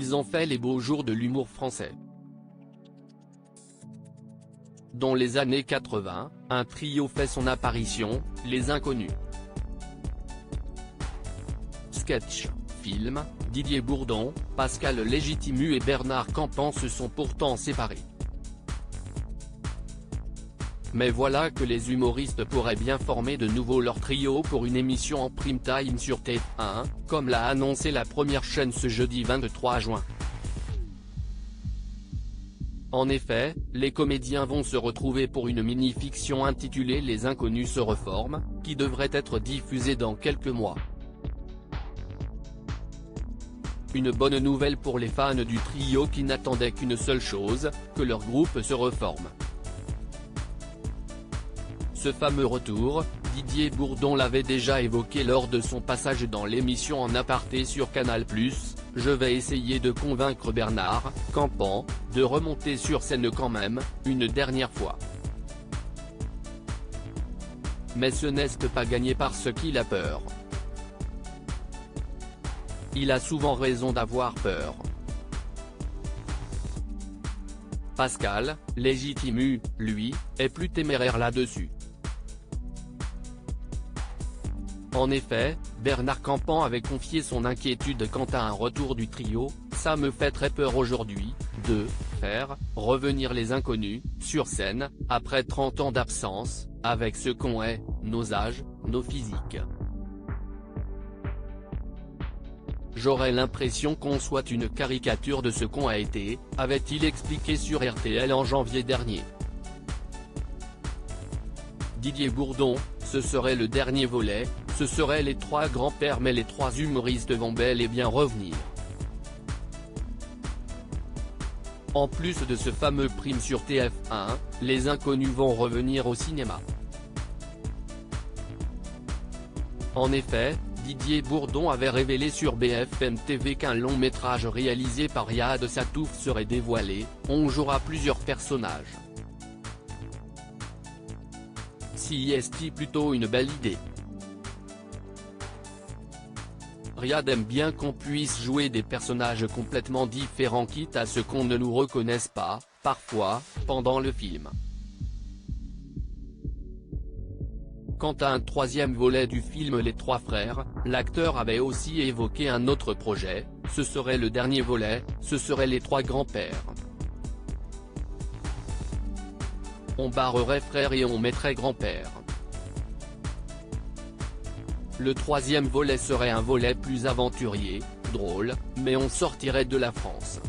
ils ont fait les beaux jours de l'humour français. Dans les années 80, un trio fait son apparition, les Inconnus. Sketch, film, Didier Bourdon, Pascal Légitimu et Bernard Campan se sont pourtant séparés. Mais voilà que les humoristes pourraient bien former de nouveau leur trio pour une émission en prime time sur TF1, comme l'a annoncé la première chaîne ce jeudi 23 juin. En effet, les comédiens vont se retrouver pour une mini-fiction intitulée Les Inconnus se reforment, qui devrait être diffusée dans quelques mois. Une bonne nouvelle pour les fans du trio qui n'attendaient qu'une seule chose, que leur groupe se reforme. Ce fameux retour, Didier Bourdon l'avait déjà évoqué lors de son passage dans l'émission En aparté sur Canal+, je vais essayer de convaincre Bernard Campan de remonter sur scène quand même, une dernière fois. Mais ce n'est pas gagné parce qu'il a peur. Il a souvent raison d'avoir peur. Pascal Légitimu, lui, est plus téméraire là-dessus. En effet, Bernard Campan avait confié son inquiétude quant à un retour du trio, ça me fait très peur aujourd'hui, de faire revenir les Inconnus, sur scène, après 30 ans d'absence, avec ce qu'on est, nos âges, nos physiques. J'aurais l'impression qu'on soit une caricature de ce qu'on a été, avait-il expliqué sur RTL en janvier dernier. Didier Bourdon, ce serait le dernier volet, ce seraient les trois grands-pères mais les trois humoristes vont bel et bien revenir. En plus de ce fameux prime sur TF1, les Inconnus vont revenir au cinéma. En effet, Didier Bourdon avait révélé sur BFM TV qu'un long métrage réalisé par Riyad Satouf serait dévoilé, on jouera plusieurs personnages. Si est plutôt une belle idée. Riyad aime bien qu'on puisse jouer des personnages complètement différents quitte à ce qu'on ne nous reconnaisse pas, parfois, pendant le film. Quant à un troisième volet du film Les Trois Frères, l'acteur avait aussi évoqué un autre projet, ce serait le dernier volet, ce serait les trois grands-pères. On barrerait frère et on mettrait grand-père. Le troisième volet serait un volet plus aventurier, drôle, mais on sortirait de la France.